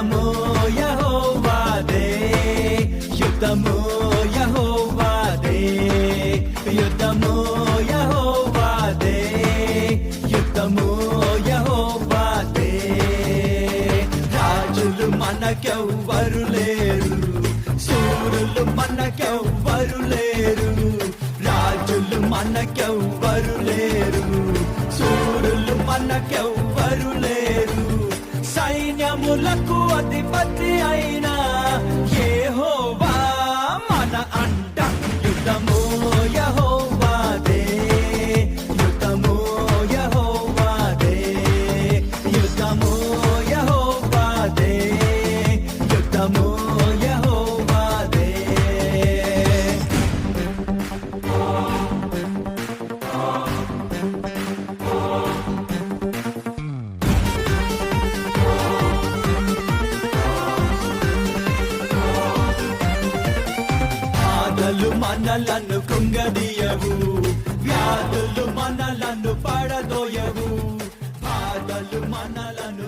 యుద్ధము యెహోవాదే, యుద్ధము యెహోవాదే, యుద్ధము యెహోవాదే, యుద్ధము యెహోవాదే. రాజులు మనకెవ్వరు లేరు, శూరులు మనకెవ్వరు లేరు, రాజులు మనకెవ్వరు లేరు, శూరులు మనకెవ్వరు లేరు. సైన్యములకు అధిపతి అయిన యెహోవా మన అంట. యుద్ధము యెహోవాదే, యుద్ధము యెహోవాదే, యుద్ధము యెహోవాదే, యుద్ధము యెహోవాదే. బాధలు మనలను కృంగదీయవు, వ్యాధులు మనలను పడదోయవు, బాధలు మనలను